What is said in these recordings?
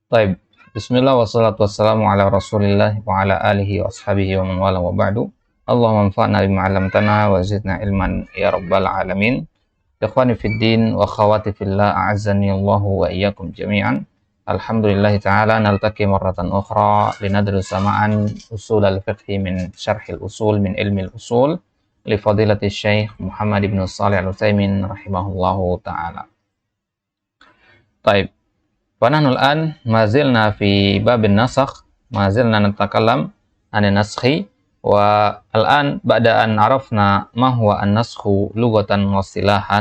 Taib. Bismillah wassalatu wassalamu ala Rasulillah wa ala alihi wa ashabihi wa man wala wa ba'du. Allahumma anfa'na bima 'allamtana wa zidna ilman ya rabbal alamin. Ikhwani fid din wa akhawati fillah, a'azzani Allahu wa iyyakum jami'an. Alhamdulillah ta'ala naltaqi marratan ukhra linadrusa ma'an usul al-fiqh min syarh al-usul min ilmi al-usul li fadilati Syekh Muhammad ibn Shalih Al-Utsaimin rahimahullahu ta'ala. Taib. فنحن الآن ما زلنا في باب النسخ، ما زلنا نتكلم عن النسخ. والآن بعد أن عرفنا ما هو النسخ لغة واصطلاحا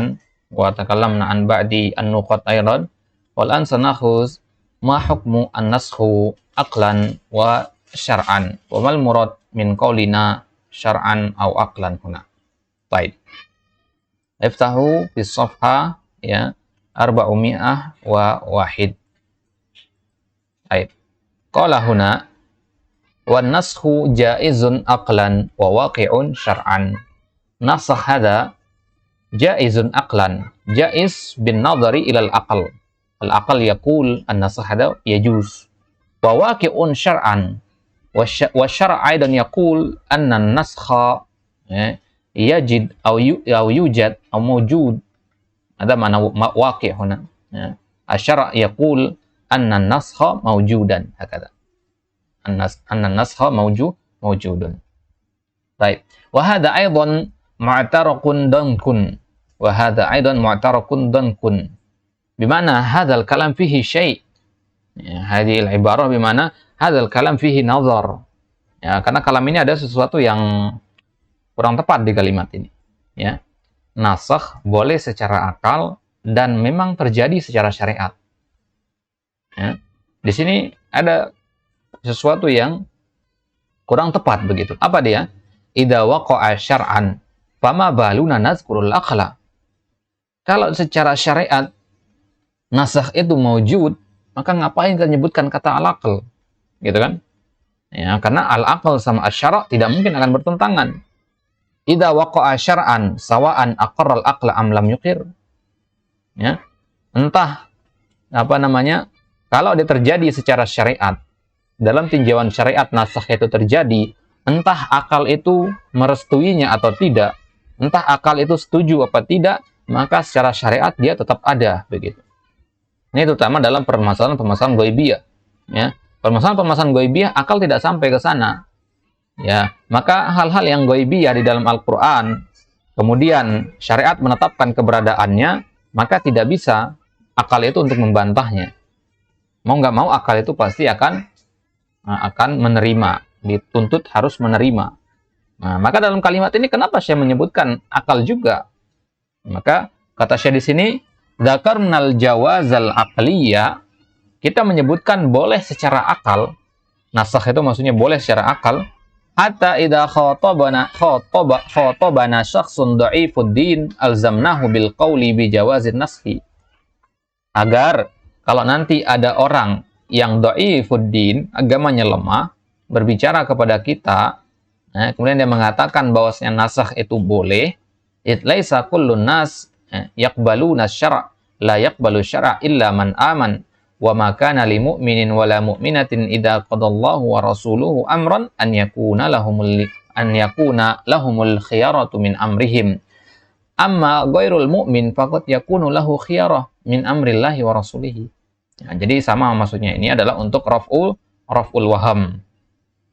وتكلمنا عن بعض النقط أيضا، والآن سنأخذ ما حكم النسخ عقلا وشرعا وما المراد من قولنا شرعا أو عقلا هنا. طيب، افتحوا في الصفحة 401. Baik. Qala huna wan naskhu jaizun aqlan wa waqi'un syar'an. Nasakh hadha jaizun aqlan. Jaiz bin nadhari ila al-aql. Al-aql yaqul an-nasakh hadha yajuz. Wa waqi'un syar'an. Wa syar' aidan yaqul anna an-naskha yajid aw yujad aw mawjud. Ada mana waqi' huna. Asy-syar' yaqul anna naskha mawjudan, hakadha. Anna naskha mawjudun. Baik. Wa hadha aidan mu'tarakun dankun. Wa hadha aidan mu'tarakun dankun. Bimana hadzal kalam fihi syai'. Hadhihi al-ibarah bimana hadzal kalam fihi nazar. Ya, karena kalam ini ada sesuatu yang kurang tepat di kalimat ini. Ya. Nasakh boleh secara akal dan memang terjadi secara syariat. Ya. Di sini ada sesuatu yang kurang tepat begitu. Apa dia? Idza waqa'a syar'an fama baluna nazkurul aqla. Kalau secara syariat nasakh itu maujud, maka ngapain kita nyebutkan kata al-aql? Gitu kan? Ya, karena al-aql sama asy-syara' tidak mungkin akan bertentangan. Idza waqa'a syar'an sawa'an aqarral aqla am lam yuqir. Ya. Entah kalau dia terjadi secara syariat, dalam tinjauan syariat nasakh itu terjadi, entah akal itu merestuinya atau tidak, entah akal itu setuju apa tidak, maka secara syariat dia tetap ada begitu. Ini terutama dalam permasalahan ghaibiyah. Ya. Permasalahan ghaibiyah akal tidak sampai ke sana. Ya, maka hal-hal yang ghaibiyah di dalam Al-Qur'an, kemudian syariat menetapkan keberadaannya, maka tidak bisa akal itu untuk membantahnya. Mau nggak mau akal itu pasti akan menerima, dituntut harus menerima. Nah, maka dalam kalimat ini kenapa Syekh menyebutkan akal juga? Maka kata Syekh di sini, dzakarnal jawazal aqliyya, kita menyebutkan boleh secara akal. Nasakh itu maksudnya boleh secara akal. Hatta idza khatabana syakhsun dha'ifud din alzamnahu bil qawli bi jawazin naskhi. Agar kalau nanti ada orang yang dha'ifuddin, agamanya lemah, berbicara kepada kita, kemudian dia mengatakan bahwasanya nasakh itu boleh, laisa kullun nas yaqbaluna syara' la yaqbalu syara' illa man aman wa ma kana lil mu'minin wa la mu'minatin idza qadallahu wa rasuluhu amran an yakuna lahumul khiyaratu min amrihim. Amma ghairul mu'min faqad yakunu lahu khiyarah min amrillahi wa rasulihi. Ya, jadi sama maksudnya, ini adalah untuk raf'ul waham,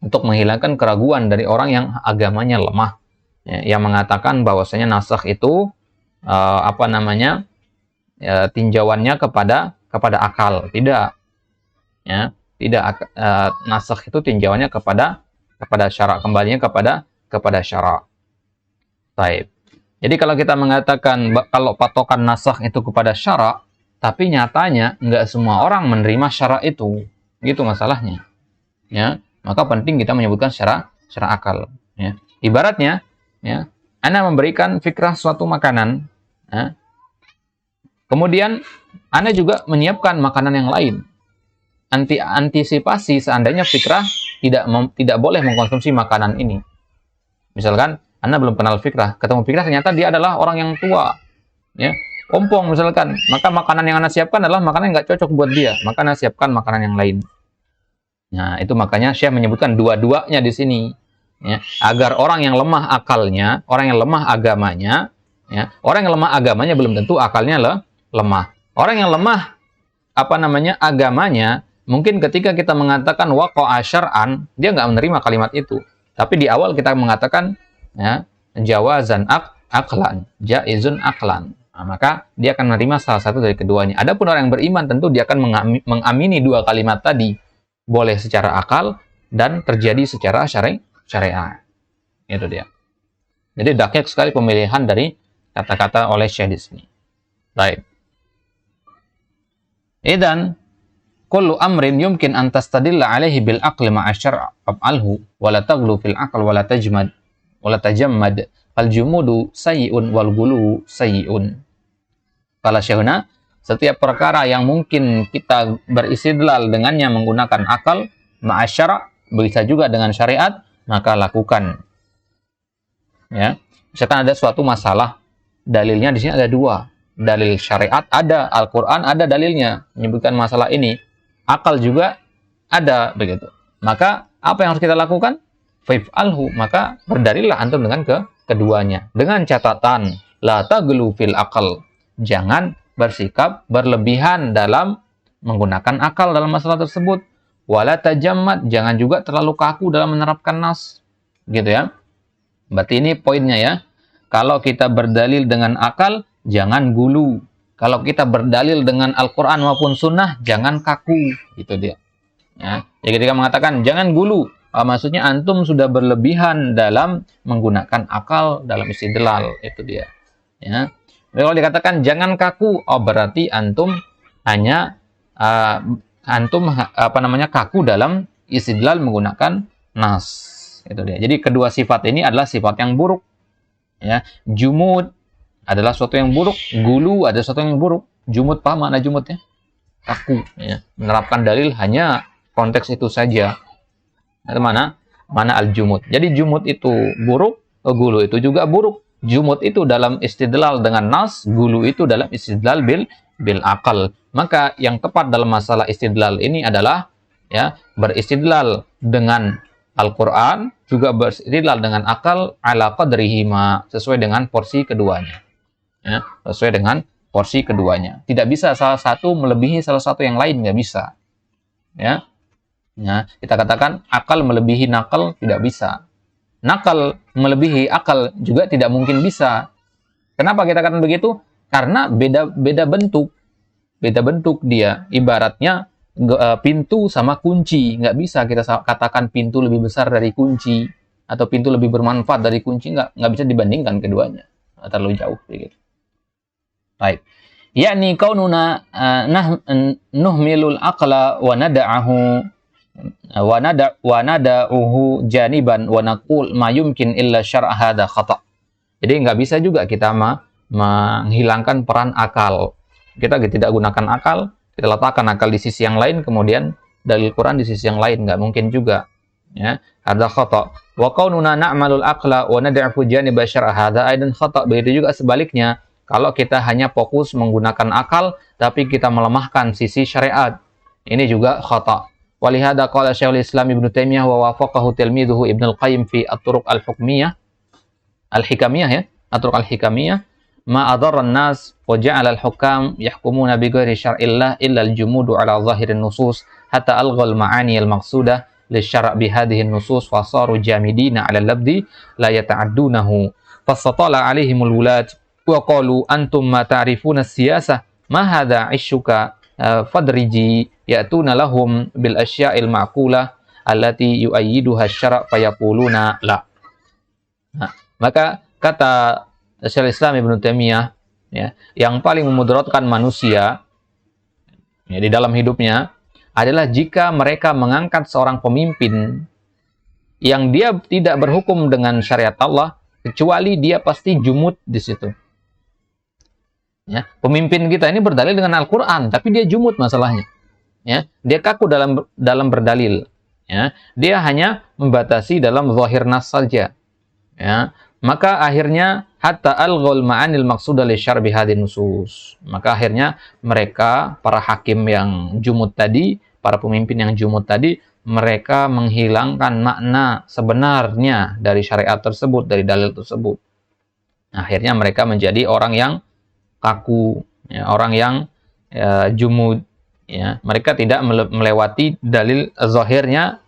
untuk menghilangkan keraguan dari orang yang agamanya lemah, ya, yang mengatakan bahwasanya nasakh itu tinjauannya kepada akal. Tidak, ya, tidak. Nasakh itu tinjauannya kepada syara', kembalinya kepada syara'. Baik. Jadi kalau kita mengatakan kalau patokan nasakh itu kepada syara', tapi nyatanya nggak semua orang menerima syara' itu, gitu masalahnya. Ya, maka penting kita menyebutkan secara akal. Ya. Ibaratnya, ya, Anda memberikan fikrah suatu makanan, ya, kemudian Anda juga menyiapkan makanan yang lain. Antisipasi seandainya fikrah tidak boleh mengkonsumsi makanan ini. Misalkan Anda belum kenal fikrah, ketemu fikrah ternyata dia adalah orang yang tua, ya. ompong misalkan, maka makanan yang Anda siapkan adalah makanan yang nggak cocok buat dia, maka Anda siapkan makanan yang lain. Nah, itu makanya Syekh menyebutkan dua-duanya di sini, ya, agar orang yang lemah akalnya, orang yang lemah agamanya, ya, orang yang lemah agamanya belum tentu akalnya lemah. Orang yang lemah agamanya, mungkin ketika kita mengatakan waqa'a syar'an, dia nggak menerima kalimat itu. Tapi di awal kita mengatakan, ya, jawazan aqlan, jaizun aqlan. Nah, maka dia akan menerima salah satu dari keduanya. Adapun orang yang beriman tentu dia akan mengamini dua kalimat tadi. Boleh secara akal dan terjadi secara syariah. Itu dia. Jadi dakik sekali pemilihan dari kata-kata oleh Syekh di sini. Baik. Idan kullu amrin yumkin an tastadilla alaihi bil aqli ma'a syar'a fa'alhu wa la taghlu fil aql wa la tajammad fal jumudu sayyi'un wal ghulu sayyi'un. Kala Syekhuna, setiap perkara yang mungkin kita beristidlal dengannya menggunakan akal, ma'asyara, bisa juga dengan syariat, maka lakukan. Ya, misalkan ada suatu masalah, dalilnya di sini ada dua. Dalil syariat ada, Al-Quran ada dalilnya, menyebutkan masalah ini. Akal juga ada, begitu. Maka, apa yang harus kita lakukan? Fa'alhu, maka berdalillah antum dengan keduanya. Dengan catatan, la taghlu fil aqal. Jangan bersikap berlebihan dalam menggunakan akal dalam masalah tersebut. Wala tajammad, jangan juga terlalu kaku dalam menerapkan nas. Gitu ya. Berarti ini poinnya ya. Kalau kita berdalil dengan akal, jangan gulu. Kalau kita berdalil dengan Al-Quran maupun Sunnah, jangan kaku. Gitu dia. Ya. Jadi ketika mengatakan jangan gulu, maksudnya antum sudah berlebihan dalam menggunakan akal dalam istidlal. Itu dia. Ya. Kalau dikatakan jangan kaku, berarti antum hanya kaku dalam istidlal menggunakan nas. Itu dia. Jadi kedua sifat ini adalah sifat yang buruk. Ya, jumud adalah sesuatu yang buruk, gulu adalah sesuatu yang buruk. Jumud, paham makna jumud ya? Kaku, ya. Menerapkan dalil hanya konteks itu saja. Itu mana al-jumud. Jadi jumud itu buruk, gulu itu juga buruk. Jumud itu dalam istidlal dengan nas, gulu itu dalam istidlal bil akal. Maka yang tepat dalam masalah istidlal ini adalah ya beristidlal dengan Al-Quran, juga beristidlal dengan akal ala qadrihima, sesuai dengan porsi keduanya. Ya, sesuai dengan porsi keduanya. Tidak bisa salah satu melebihi salah satu yang lain, nggak bisa. Ya. Ya, kita katakan akal melebihi nakal, tidak bisa. Nakal melebihi akal juga tidak mungkin bisa. Kenapa kita katakan begitu? Karena beda bentuk. Beda bentuk dia. Ibaratnya pintu sama kunci. Nggak bisa kita katakan pintu lebih besar dari kunci. Atau pintu lebih bermanfaat dari kunci. Nggak bisa dibandingkan keduanya. Terlalu jauh. Begitu. Baik. Yakni kaununa nuhmilul aqla wa nada'ahu wa nada'uhu janiban wa naqul ma yumkin illa syar'a hadha khata'. Jadi nggak bisa juga kita menghilangkan peran akal. Kita tidak gunakan akal, kita letakkan akal di sisi yang lain, kemudian dalil Quran di sisi yang lain, nggak mungkin juga. Ya, hadha khata'. Wa qaununa na'malul aqla wa nad'u janiba syar'a hadha aidan khata'. Begitu juga sebaliknya, kalau kita hanya fokus menggunakan akal tapi kita melemahkan sisi syariat, ini juga khata'. Walihada qala Syekhul Islam Ibnu Taimiyah wa wafaqahu tilmiduhu Ibnu Al-Qayyim fi At-Turuq Al-Hukmiyah Al-Hikamiyah ya, At-Turuq Al-Hikamiyah, ma adarra an-nas wa ja'ala al-hukam yahkumuna bi ghairi syar'illah illa al-jumudu ala zahirin nusus hatta alghal ma'ani al-maqsudah lisyara' bi hadhihi an-nusus wa saru jamidina 'ala al-labdi la yata'addunahu fasatala 'alaihimul wulad wa qalu antum ma ta'rifuna as-siyasah ma hadha 'ishuka fadriji ya'tuna lahum bil asya'il ma'qulah allati yu'ayyiduha asy-syara' fayaquluna la. Nah, maka kata Syekhul Islam Ibnu Taimiyah ya, yang paling memudaratkan manusia ya, di dalam hidupnya adalah jika mereka mengangkat seorang pemimpin yang dia tidak berhukum dengan syariat Allah, kecuali dia pasti jumud di situ. Ya, pemimpin kita ini berdalil dengan Al-Quran, tapi dia jumud masalahnya. Ya, dia kaku dalam berdalil. Ya, dia hanya membatasi dalam zahir nas saja. Ya, Maka akhirnya hatta alghul ma'anil maqsuda li syar'i hadin nusus. Maka akhirnya mereka, para hakim yang jumud tadi, para pemimpin yang jumud tadi, mereka menghilangkan makna sebenarnya dari syariat tersebut, dari dalil tersebut. Akhirnya mereka menjadi orang yang kaku, ya, orang yang jumud, ya. Mereka tidak melewati dalil zahirnya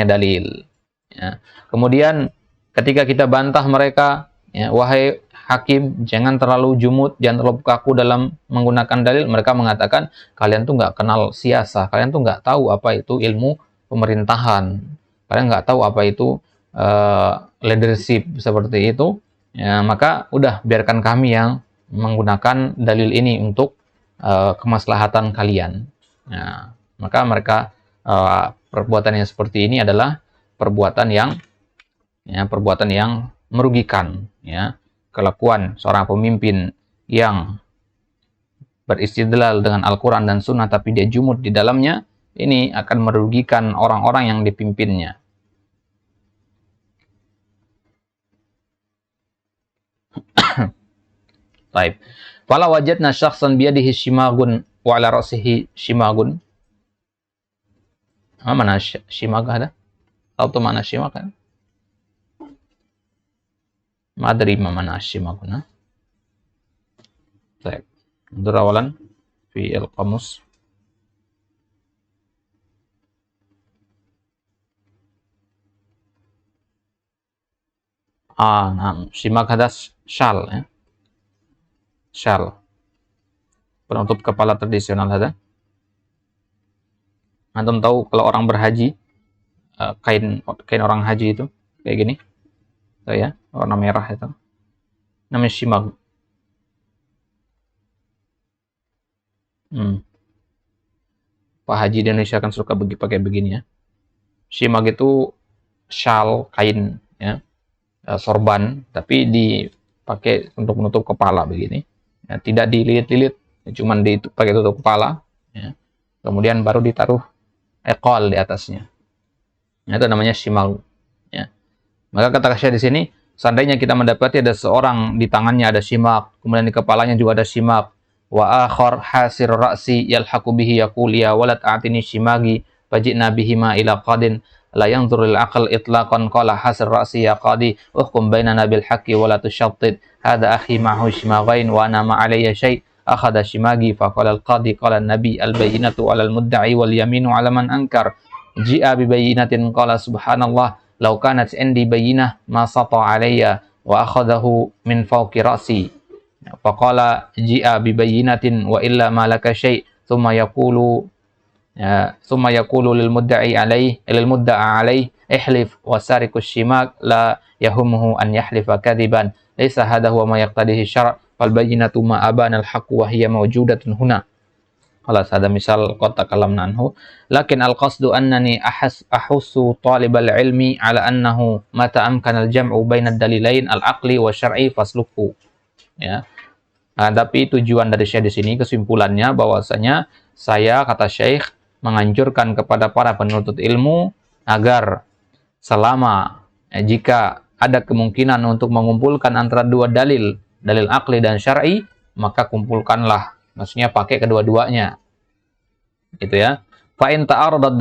dalil, ya. Kemudian ketika kita bantah mereka, ya, wahai hakim, jangan terlalu jumud, jangan terlalu kaku dalam menggunakan dalil, mereka mengatakan, kalian tuh nggak kenal siasah, kalian tuh nggak tahu apa itu ilmu pemerintahan, kalian nggak tahu apa itu leadership seperti itu, ya, maka udah biarkan kami yang menggunakan dalil ini untuk kemaslahatan kalian. Nah, maka mereka perbuatan yang seperti ini adalah perbuatan yang merugikan, ya. Kelakuan seorang pemimpin yang beristidlal dengan Al-Quran dan Sunnah tapi dia jumud di dalamnya, ini akan merugikan orang-orang yang dipimpinnya. Baik. Fala wajadna syakhsan biyadihi shimagun wa ala ra'sihi shimagun. Mana shimag ada? Tahu mana shimag kan? ما أدري ما معنى الشماغ هنا. طيب انظر أولا في القاموس. نعم شماغ هذا شال, ya. Shal, penutup kepala tradisional ada. Antum tahu kalau orang berhaji, kain orang haji itu kayak gini, ya, warna merah itu, namanya shimag. Pak haji di Indonesia kan suka pakai begini, ya. Shimag itu shal, kain, ya, sorban, tapi dipakai untuk menutup kepala begini. Ya, tidak dililit-lilit, cuman dipakai tutup kepala, ya. Kemudian baru ditaruh ekol di atasnya. Nah, itu namanya shimal, ya. Maka kata Syekh di sini, seandainya kita mendapati ada seorang di tangannya ada shimak, kemudian di kepalanya juga ada shimak, wa akhar hasir ra'si yalhaqu bihi yaqul ya walad a'tini shimagi faj'na bihima ila qadin la yanzurul aql itlaqan qala hasir ra'si ya qadi uhkum bainana bil haqqi wa la tushattid hadha akhi ma'hu shimagain wa ana ma alayya shay akhadha shimagi fa qala al qadi qala an-nabi al bayyinatu 'ala al mudda'i wal yaminu 'ala man ankar ji'a bi bayyinatin qala subhanallah law kanat indi bayyinah ma sata alayya wa akhadahu min fawqi ra'si fa qala ji'a bi bayyinatin wa illa ma laka shay thumma yaqulu lil mudda'i alayh ihlif wa sariqu shimak la yahumuhu an yahlifa kadiban laysa hadha huwa ma yaqtadihi syara' fal bayyinatu ma abana al haqqu wa hiya mawjudatun huna. Kalau ada misal qad takalamna anhu lakin al qasdu annani ahussu talibal ilmi ala annahu mata amkana al jam'u baina ad dalilain al aqli wa syar'i fasluku, ya. Nah, tapi tujuan dari Syekh di sini, kesimpulannya bahwasanya saya, kata Syekh, menganjurkan kepada para penuntut ilmu agar selama jika ada kemungkinan untuk mengumpulkan antara dua dalil akli dan syar'i, maka kumpulkanlah, maksudnya pakai kedua-duanya, gitu ya. Fa in ta'aradat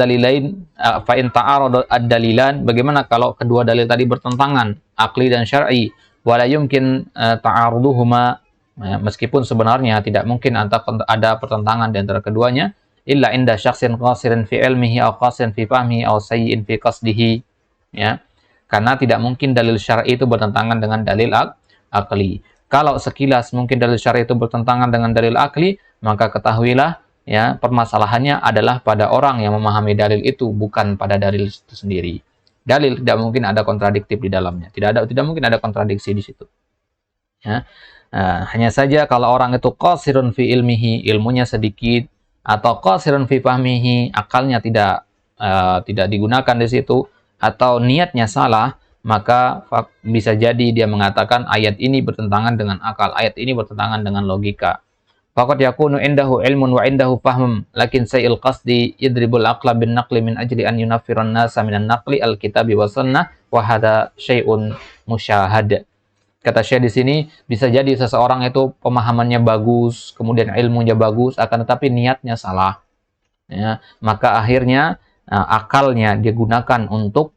ad-dalilan, bagaimana kalau kedua dalil tadi bertentangan, akli dan syar'i, wala yumkin ta'aruduhuma, meskipun sebenarnya tidak mungkin ada pertentangan di antara keduanya, illa inda syakhsin qasirin fi ilmihi aw qasirin fi fahmihi aw sayyi'in fi qasdihi, ya. Karena tidak mungkin dalil syar'i itu bertentangan dengan dalil akli. Kalau sekilas mungkin dalil syar'i itu bertentangan dengan dalil akli, maka ketahuilah, ya, permasalahannya adalah pada orang yang memahami dalil itu, bukan pada dalil itu sendiri. Dalil tidak mungkin ada kontradiktif di dalamnya. Tidak mungkin ada kontradiksi di situ, ya. Hanya saja kalau orang itu qasirun fi ilmihi, ilmunya sedikit, atau qasirun fi fahmihi, akalnya tidak digunakan di situ, atau niatnya salah, maka bisa jadi dia mengatakan ayat ini bertentangan dengan akal, ayat ini bertentangan dengan logika. Faqad yakunu indahu ilmun wa indahu fahmun, lakin sayil qasdi yadribul aqla bin naqli min ajli an yunaffiran nasa minan naqli al-kitabi wa sunnah wa hadha syai'un musyahad. Kata Syekh di sini, bisa jadi seseorang itu pemahamannya bagus, kemudian ilmunya bagus, akan tetapi niatnya salah. Ya, maka akhirnya akalnya digunakan untuk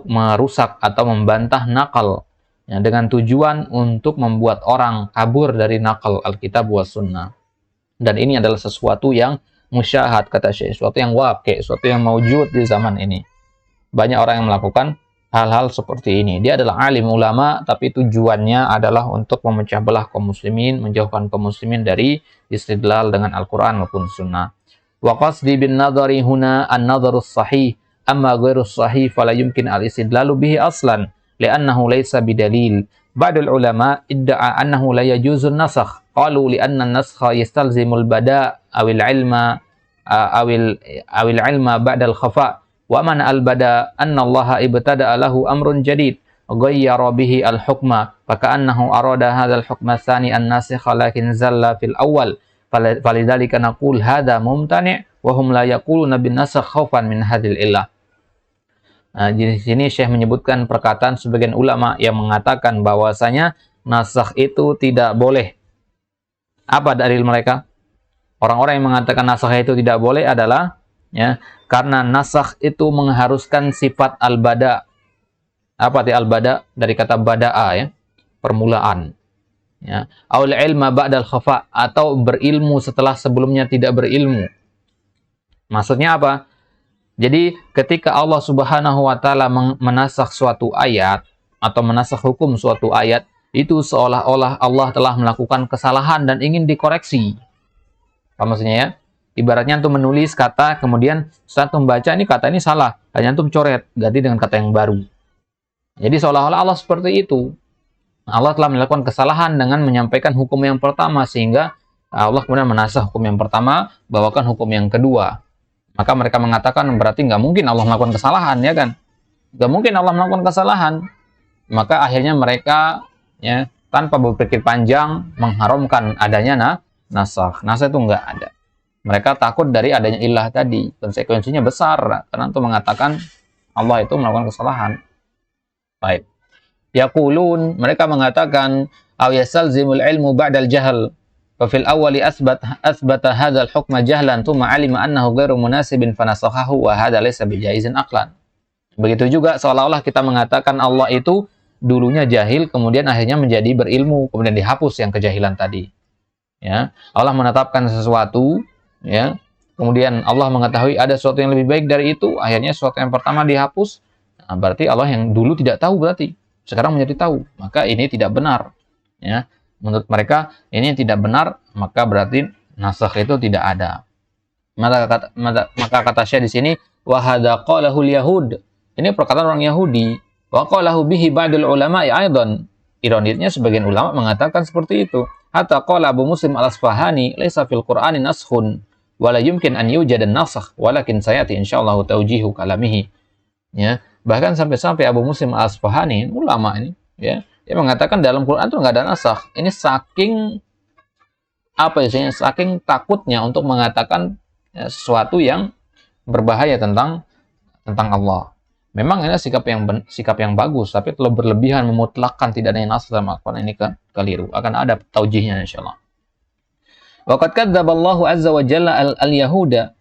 merusak atau membantah nakal, ya, dengan tujuan untuk membuat orang kabur dari nakal Alkitab wa Sunnah. Dan ini adalah sesuatu yang musyahad, kata Syekh, sesuatu yang waqi', sesuatu yang maujud di zaman ini. Banyak orang yang melakukan hal-hal seperti ini. Dia adalah alim ulama, tapi tujuannya adalah untuk memecah belah kaum muslimin, menjauhkan kaum muslimin dari istidlal dengan Al-Quran maupun Sunnah. Wa qasdi bin nadhari huna an-nadharus sahih, amma ghairus sahih fala yumkin al-istidlalu bihi aslan, li'annahu laysa bidalil. Ba'dul ulama idda'a annahu la yajuzun nasakh. Qalu li'anna an-naskha yastalzimul bada' awil ilma awil ilma ba'dal khafa'. Wa man al-bada anna Allah ibtada'a lahu amrun jadid ghayyara bihi al-hukma faka'annahu arada hadzal hukma tsani an-nasikha lakin zalla fil awwal falidzalika naqul hadza mumtani' wa hum la yaquluna bin nasakh khaufan min hadzal illah. Di sini Syekh menyebutkan perkataan sebagian ulama yang mengatakan bahwasanya nasakh itu tidak boleh. Apa dalil mereka? Orang-orang yang mengatakan nasakh itu tidak boleh adalah, ya, karena nasakh itu mengharuskan sifat al-bada. Apa arti al-bada? Dari kata bada'a, ya, permulaan. Ya, aul ilma ba'dal khafa, atau berilmu setelah sebelumnya tidak berilmu. Maksudnya apa? Jadi ketika Allah Subhanahu wa taala menasakh suatu ayat atau menasakh hukum suatu ayat, itu seolah-olah Allah telah melakukan kesalahan dan ingin dikoreksi. Apa maksudnya, ya? Ibaratnya antum menulis kata, kemudian saat membaca ini kata ini salah, hanya antum coret, ganti dengan kata yang baru. Jadi seolah-olah Allah seperti itu. Allah telah melakukan kesalahan dengan menyampaikan hukum yang pertama, sehingga Allah kemudian menasakh hukum yang pertama, bawakan hukum yang kedua. Maka mereka mengatakan berarti nggak mungkin Allah melakukan kesalahan, ya kan? Nggak mungkin Allah melakukan kesalahan. Maka akhirnya mereka, ya, tanpa berpikir panjang mengharamkan adanya nasakh. Nasakh itu nggak ada. Mereka takut dari adanya ilah tadi. Konsekuensinya besar, karena itu mengatakan Allah itu melakukan kesalahan. Baik. Yaqulun, mereka mengatakan, aw yasalzimul ilmu ba'dal jahl. Fa fil awwali asbata hadzal hukma jahlan thumma alima annahu ghairu munasibin fanasakhahu wa hadza laysa bijaizin aqlan. Begitu juga seolah-olah kita mengatakan Allah itu dulunya jahil, kemudian akhirnya menjadi berilmu, kemudian dihapus yang kejahilan tadi. Ya, Allah menetapkan sesuatu, ya, kemudian Allah mengetahui ada sesuatu yang lebih baik dari itu, akhirnya sesuatu yang pertama dihapus. Nah, berarti Allah yang dulu tidak tahu berarti sekarang menjadi tahu. Maka ini tidak benar, ya. Menurut mereka ini tidak benar, maka berarti nasakh itu tidak ada. Maka kata Syekh di sini, wa hadza qalahul yahud. Ini perkataan orang Yahudi. Wa qalahu bihi ba'dul ulama aidan. Ironisnya sebagian ulama mengatakan seperti itu. Hatta qala Abu Muslim al-Asfahani, laisa fil Qur'ani naskhun wa la yumkin an yujad an-nasakh, walakin sayati insyaallah taujihu kalamihi. Ya, bahkan sampai Abu Muslim al-Asfahani, ulama ini, ya, dia mengatakan dalam Quran itu nggak ada nasakh. Ini saking apa ya? Saking takutnya untuk mengatakan, ya, sesuatu yang berbahaya tentang Allah. Memang ini sikap yang bagus, tapi terlalu berlebihan memutlakkan tidak ada nasakh dalam Al-Quran, ini kan keliru. Akan ada taujihnya insyaallah. Waqad kadzdzaballahu azza wa jalla al-yahuda.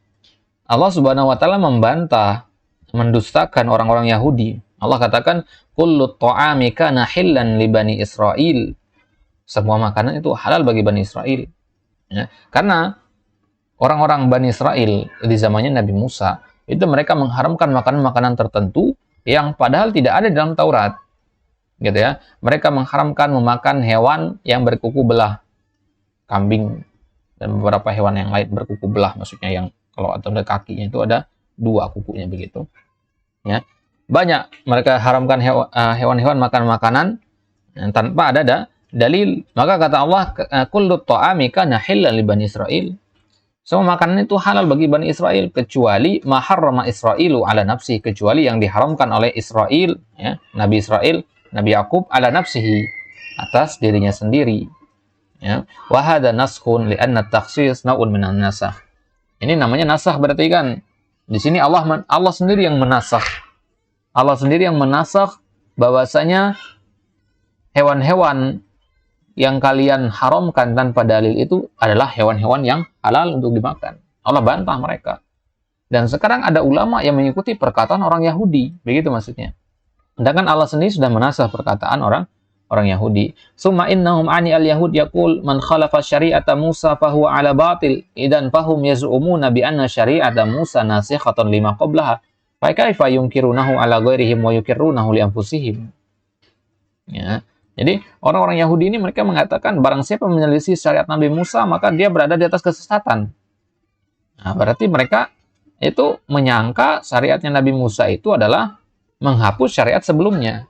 Allah Subhanahu wa taala membantah, mendustakan orang-orang Yahudi. Allah katakan, kullu ta'ami kana hillan li Bani Israil. Semua makanan itu halal bagi Bani Israil. Ya, karena orang-orang Bani Israil di zamannya Nabi Musa, itu mereka mengharamkan makanan-makanan tertentu yang padahal tidak ada dalam Taurat. Gitu ya. Mereka mengharamkan memakan hewan yang berkuku belah. Kambing dan beberapa hewan yang lain berkuku belah, maksudnya yang kalau ada kakinya itu ada 2 kukunya begitu. Ya. Banyak mereka haramkan hewan-hewan makan makanan tanpa ada dalil. Maka kata Allah, kullu ta'ami kana hillan li Bani Israil. Semua makanan itu halal bagi Bani Israel, kecuali ma harrama Israilu ala nafsi, kecuali yang diharamkan oleh Israel, ya, Nabi Israel, Nabi Yakub, ala nafsihi, atas dirinya sendiri. Ya. Wa hadza naskhun li anna at-takhsis naw'un minan nasakh. Ini namanya nasakh berarti kan. Di sini Allah sendiri yang menasakh. Allah sendiri yang menasakh bahwasanya hewan-hewan yang kalian haramkan tanpa dalil itu adalah hewan-hewan yang halal untuk dimakan. Allah bantah mereka. Dan sekarang ada ulama yang mengikuti perkataan orang Yahudi, begitu maksudnya. Sedangkan Allah sendiri sudah menasah perkataan orang Yahudi. Summa innahum ani al-yahud yaqul man khalafa syari'ata Musa fahuwa ala batil idan fahum yaz'umuna bi anna syari'ata Musa nasikhatun lima qablaha. Fa kaifa yunkirunahu ala ghairihim wa yukirrunahu li anfusihim. Ya. Jadi orang-orang Yahudi ini mereka mengatakan barang siapa menyelisih syariat Nabi Musa maka dia berada di atas kesesatan. Nah, berarti mereka itu menyangka syariatnya Nabi Musa itu adalah menghapus syariat sebelumnya.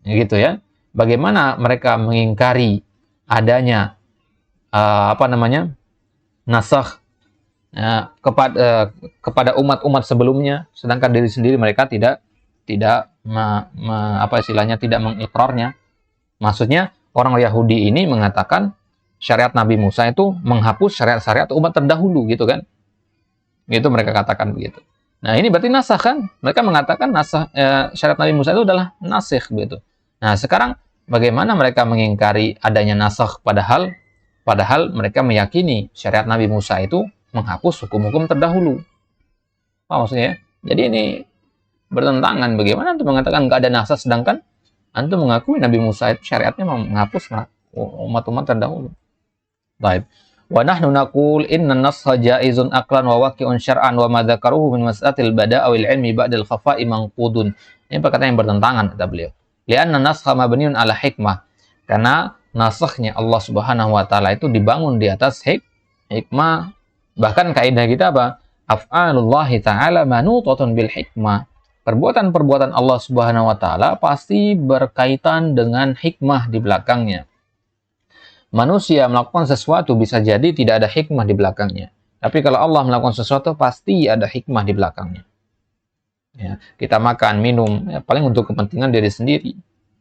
Gitu ya. Bagaimana mereka mengingkari adanya nasakh kepada umat-umat sebelumnya, sedangkan diri sendiri mereka tidak mengikrarnya. Maksudnya orang Yahudi ini mengatakan syariat Nabi Musa itu menghapus syariat-syariat umat terdahulu, gitu kan? Gitu mereka katakan begitu. Nah ini berarti nasakh kan? Mereka mengatakan syariat Nabi Musa itu adalah nasikh begitu. Nah sekarang bagaimana mereka mengingkari adanya nasakh padahal mereka meyakini syariat Nabi Musa itu menghapus hukum-hukum terdahulu. Apa maksudnya? Jadi ini bertentangan. Bagaimana antum mengatakan nggak ada nasakh sedangkan antum mengakui Nabi Musa itu syariatnya menghapus umat-umat terdahulu. Baik. Wa nahnu naqul inna an-nasakha jaizun aqlan wa waqi'un syar'an wa ma dzakaruhu min mas'atil bada' awil ilmi ba'dal khafa'i manqudun. Ini perkataan yang bertentangan kata beliau. Li'anna an-nasakha mabniun 'ala hikmah. Karena nasakhnya Allah Subhanahu wa taala itu dibangun di atas hikmah. Bahkan kaidah kita apa? Af'alullahi ta'ala manutatun bil hikmah. Perbuatan-perbuatan Allah Subhanahu wa taala pasti berkaitan dengan hikmah di belakangnya. Manusia melakukan sesuatu bisa jadi tidak ada hikmah di belakangnya. Tapi kalau Allah melakukan sesuatu pasti ada hikmah di belakangnya. Ya, kita makan, minum, ya, paling untuk kepentingan diri sendiri.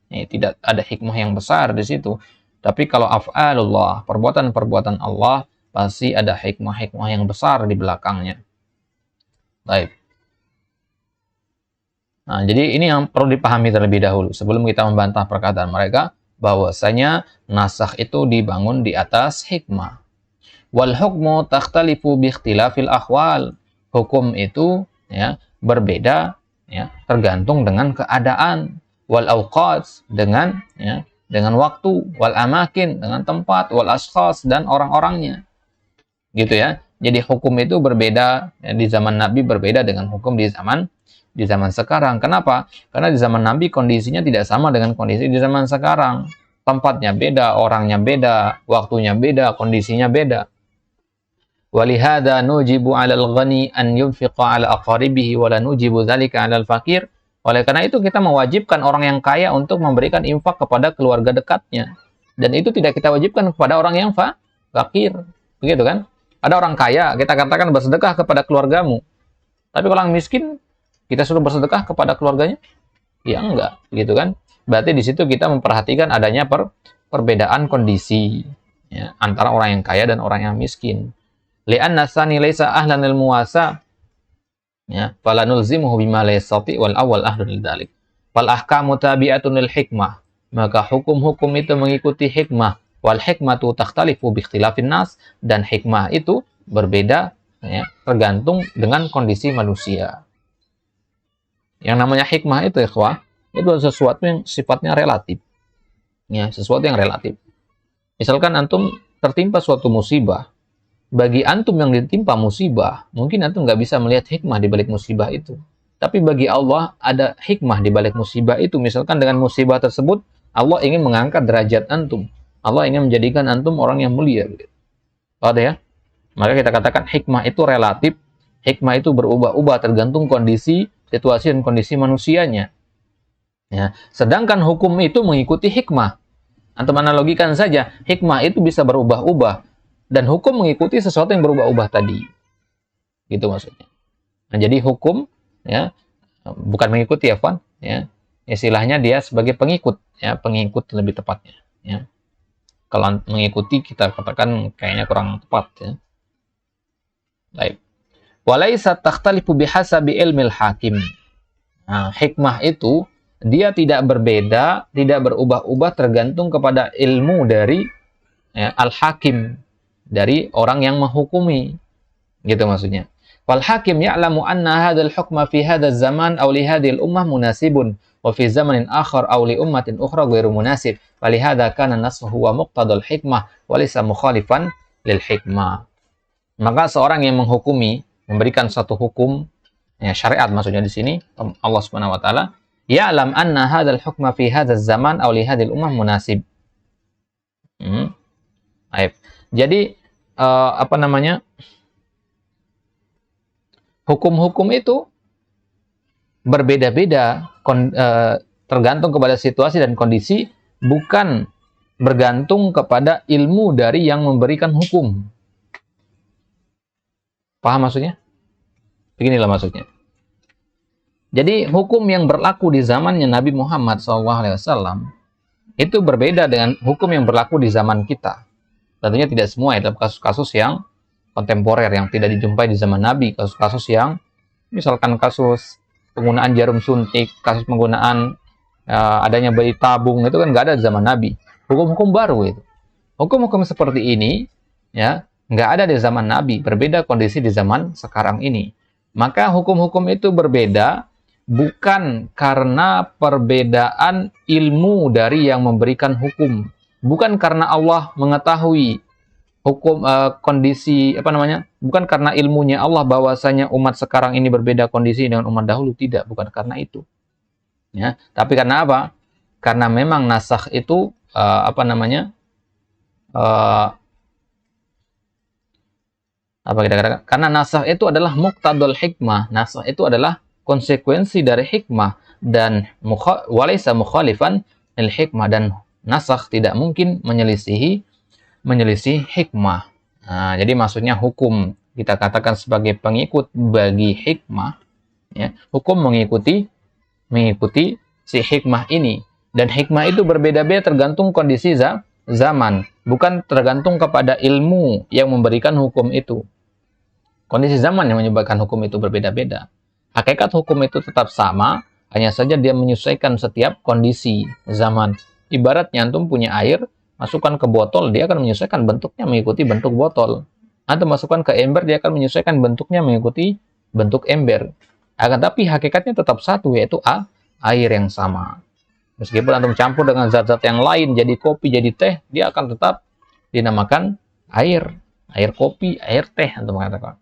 Ya, tidak ada hikmah yang besar di situ. Tapi kalau af'alullah, perbuatan-perbuatan Allah pasti ada hikmah-hikmah yang besar di belakangnya. Baik. Nah, jadi ini yang perlu dipahami terlebih dahulu sebelum kita membantah perkataan mereka bahwasanya nasakh itu dibangun di atas hikmah. Wal hukmu takhtalifu bi ikhtilafil ahwal. Hukum itu ya berbeda ya tergantung dengan keadaan. Wal awqat dengan waktu, wal amakin dengan tempat, wal ashkhas dan orang-orangnya. Gitu ya. Jadi hukum itu berbeda ya, di zaman Nabi berbeda dengan hukum di zaman sekarang. Kenapa? Karena di zaman Nabi kondisinya tidak sama dengan kondisi di zaman sekarang. Tempatnya beda, orangnya beda, waktunya beda, kondisinya beda. Walihada nujibu 'alal ghani an yunfiqa 'ala aqaribihi wa la nujibu dzalika 'alal faqir. Oleh karena itu kita mewajibkan orang yang kaya untuk memberikan infak kepada keluarga dekatnya. Dan itu tidak kita wajibkan kepada orang yang fakir. Begitu kan? Ada orang kaya, kita katakan bersedekah kepada keluargamu. Tapi kalau orang miskin kita suruh bersedekah kepada keluarganya? Ya enggak, gitu kan? Berarti di situ kita memperhatikan adanya perbedaan kondisi ya, antara orang yang kaya dan orang yang miskin. Li'anna tsani laisa ahlan lil muwasa ya, fala nulzimuhu bima la yastati wal awwal ahlun lidzalik. Fal ahkamu tabi'atun lil hikmah. Maka hukum-hukum itu mengikuti hikmah. Wal hikmatu takhtalifu bi ikhtilafin nas, dan hikmah itu berbeda ya, tergantung dengan kondisi manusia. Yang namanya hikmah itu ikhwah, itu sesuatu yang sifatnya relatif. Ya, sesuatu yang relatif. Misalkan antum tertimpa suatu musibah. Bagi antum yang ditimpa musibah, mungkin antum nggak bisa melihat hikmah di balik musibah itu. Tapi bagi Allah ada hikmah di balik musibah itu. Misalkan dengan musibah tersebut, Allah ingin mengangkat derajat antum. Allah ingin menjadikan antum orang yang mulia. Ada ya? Maka kita katakan hikmah itu relatif. Hikmah itu berubah-ubah tergantung kondisi, situasi dan kondisi manusianya. Ya. Sedangkan hukum itu mengikuti hikmah. Antum analogikan saja, hikmah itu bisa berubah-ubah dan hukum mengikuti sesuatu yang berubah-ubah tadi. Gitu maksudnya. Nah, jadi hukum ya bukan mengikuti ya, Fan, ya. Istilahnya dia sebagai pengikut, ya, pengikut lebih tepatnya, ya. Kalau mengikuti kita katakan kayaknya kurang tepat, ya. Baik. Walaisa takhtalifu bihasabi ilmil hakim. Nah, hikmah itu dia tidak berbeda, tidak berubah-ubah tergantung kepada ilmu dari al-hakim, dari orang yang menghukumi. Gitu maksudnya. Wal hakim ya'lamu anna hadzal hukma fi hadzal zaman aw li hadhil ummah munasibun wa fi zamanin akhar aw li ummatin ukhra ghairu munasib. Walihada kana nasxu huwa muqtadal hikmah wa laysa mukhalifan lil hikmah. Maka seorang yang menghukumi, memberikan satu hukum, syariat maksudnya di sini Allah Subhanahu wa taala, ya'lam anna hadzal hukma fi hadzal zaman aw li hadhil ummah munasib. Baik. Jadi hukum-hukum itu berbeda-beda tergantung kepada situasi dan kondisi, bukan bergantung kepada ilmu dari yang memberikan hukum. Paham maksudnya? Beginilah maksudnya. Jadi hukum yang berlaku di zamannya Nabi Muhammad SAW itu berbeda dengan hukum yang berlaku di zaman kita. Tentunya tidak semua, ya, dalam kasus-kasus yang kontemporer yang tidak dijumpai di zaman Nabi, kasus-kasus yang misalkan kasus penggunaan jarum suntik, kasus penggunaan adanya bayi tabung, itu kan nggak ada di zaman Nabi. Hukum-hukum baru itu. Hukum-hukum seperti ini ya nggak ada di zaman Nabi, berbeda kondisi di zaman sekarang ini. Maka hukum-hukum itu berbeda bukan karena perbedaan ilmu dari yang memberikan hukum, bukan karena Allah mengetahui hukum kondisi bukan karena ilmunya Allah bahwasanya umat sekarang ini berbeda kondisi dengan umat dahulu, tidak, bukan karena itu ya, tapi karena apa? Karena memang nasakh itu karena nasakh itu adalah muqtadul hikmah, nasakh itu adalah konsekuensi dari hikmah, dan walaysa mukhalifan lil hikmah, dan nasakh tidak mungkin menyelisih hikmah. Nah, jadi maksudnya hukum kita katakan sebagai pengikut bagi hikmah, ya, hukum mengikuti si hikmah ini, dan hikmah itu berbeda-beda tergantung kondisi zaman, bukan tergantung kepada ilmu yang memberikan hukum itu. Kondisi zaman yang menyebabkan hukum itu berbeda-beda. Hakikat hukum itu tetap sama, hanya saja dia menyesuaikan setiap kondisi zaman. Ibaratnya antum punya air, masukkan ke botol, dia akan menyesuaikan bentuknya mengikuti bentuk botol. Atau masukkan ke ember, dia akan menyesuaikan bentuknya mengikuti bentuk ember. Akan tapi hakikatnya tetap satu, yaitu air yang sama. Meskipun antum campur dengan zat-zat yang lain, jadi kopi, jadi teh, dia akan tetap dinamakan air. Air kopi, air teh, antum mengatakan.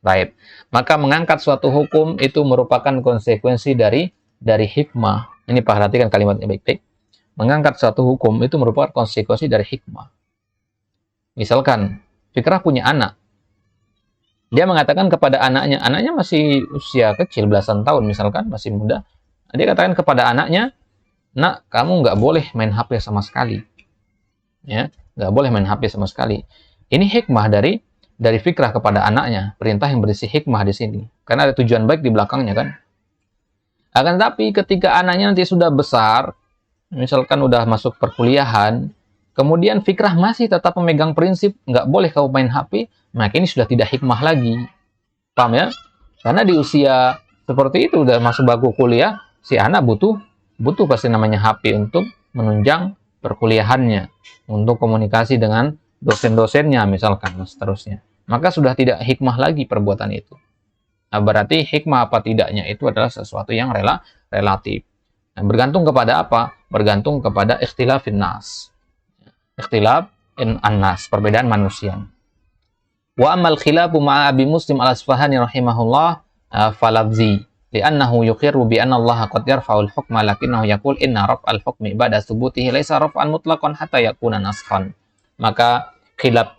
Baik. Maka mengangkat suatu hukum itu merupakan konsekuensi dari hikmah. Ini perhatikan kalimatnya baik-baik. Mengangkat suatu hukum itu merupakan konsekuensi dari hikmah. Misalkan, Fikrah punya anak. Dia mengatakan kepada anaknya masih usia kecil, belasan tahun misalkan, masih muda. Dia katakan kepada anaknya, "Nak, kamu nggak boleh main HP sama sekali." Ya, nggak boleh main HP sama sekali. Ini hikmah dari fikrah kepada anaknya, perintah yang berisi hikmah di sini. Karena ada tujuan baik di belakangnya kan. Akan tapi ketika anaknya nanti sudah besar, misalkan udah masuk perkuliahan, kemudian fikrah masih tetap memegang prinsip nggak boleh kamu main HP, maka ini sudah tidak hikmah lagi. Paham ya? Karena di usia seperti itu udah masuk bangku kuliah, si anak butuh pasti namanya HP untuk menunjang perkuliahannya, untuk komunikasi dengan dosen-dosennya misalkan, dan seterusnya. Maka sudah tidak hikmah lagi perbuatan itu. Nah, berarti hikmah apa tidaknya itu adalah sesuatu yang relatif. Nah, bergantung kepada apa? Bergantung kepada ikhtilafin nas. Ikhtilaf an-nas, perbedaan manusia. Wa amal khilafu ma'a Abi Muslim al-Asfahani rahimahullah falafzi li'annahu yuqirru bi anna Allah qad yarfa'ul hukma lakinnahu yaqul inna raf'al hukmi ba'da thubutihi laysa raf'an mutlaqan hatta yakuna naskhan. Maka khilaf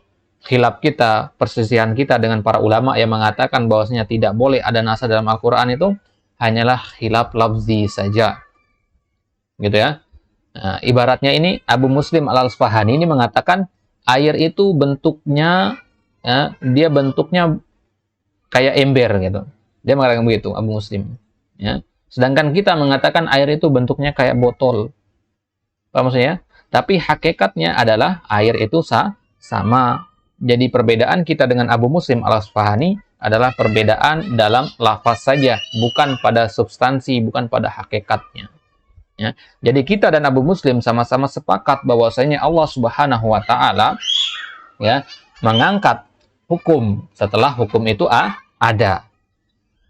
kita, perselisihan kita dengan para ulama yang mengatakan bahwasanya tidak boleh ada nasa dalam Al-Quran itu hanyalah khilaf lafzi saja. Gitu ya. Nah, ibaratnya ini Abu Muslim al-Asfahani ini mengatakan air itu bentuknya dia bentuknya kayak ember gitu. Dia mengatakan begitu Abu Muslim, ya. Sedangkan kita mengatakan air itu bentuknya kayak botol. Apa maksudnya? Tapi hakikatnya adalah air itu sama. Jadi perbedaan kita dengan Abu Muslim al-Asfahani adalah perbedaan dalam lafaz saja, bukan pada substansi, bukan pada hakikatnya. Ya. Jadi kita dan Abu Muslim sama-sama sepakat bahwasanya Allah Subhanahu wa taala ya mengangkat hukum setelah hukum itu ada.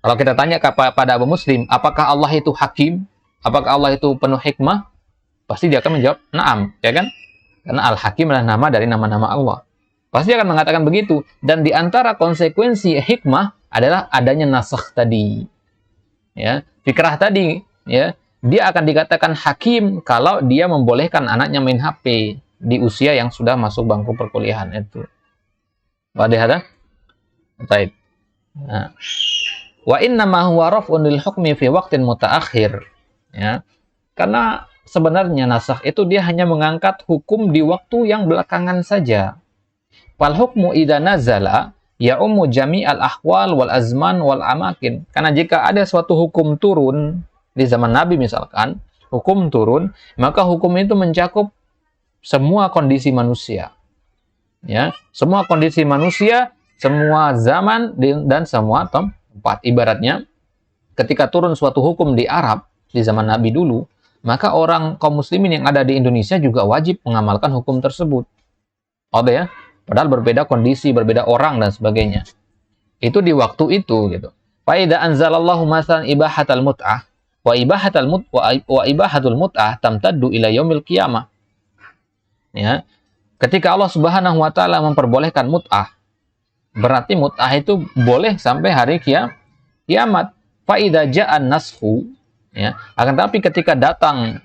Kalau kita tanya kepada Abu Muslim, apakah Allah itu hakim? Apakah Allah itu penuh hikmah? Pasti dia akan menjawab, "Na'am", ya kan? Karena Al-Hakim adalah nama dari nama-nama Allah. Pasti akan mengatakan begitu. Dan di antara konsekuensi hikmah adalah adanya nasakh tadi. Ya, fikrah tadi, ya. Dia akan dikatakan hakim kalau dia membolehkan anaknya main HP di usia yang sudah masuk bangku perkuliahan itu. Wadah ada? Baik. Nah. Wa inna ma huwa raf'un lil hukmi fi waqtin mutaakhir. Ya. Karena sebenarnya nasakh itu dia hanya mengangkat hukum di waktu yang belakangan saja. Fal hukmu idza nazala ya'ummu jami'al ahwal wal azman wal amakin. Karena jika ada suatu hukum turun di zaman Nabi misalkan, hukum turun, maka hukum itu mencakup semua kondisi manusia. Ya, semua kondisi manusia, semua zaman dan semua tempat. Ibaratnya ketika turun suatu hukum di Arab di zaman Nabi dulu, maka orang kaum muslimin yang ada di Indonesia juga wajib mengamalkan hukum tersebut. Oke ya? Padahal berbeda kondisi, berbeda orang dan sebagainya. Itu di waktu itu gitu. Fa idza anzalallahu masalan ibahatal mut'ah wa ibahatul mut'ah tamtaddu ila yaumil qiyamah. Ya. Ketika Allah Subhanahu wa taala memperbolehkan mut'ah, berarti mut'ah itu boleh sampai hari kiamat. Fa idza ja'an naskhu, ya. Akan tapi ketika datang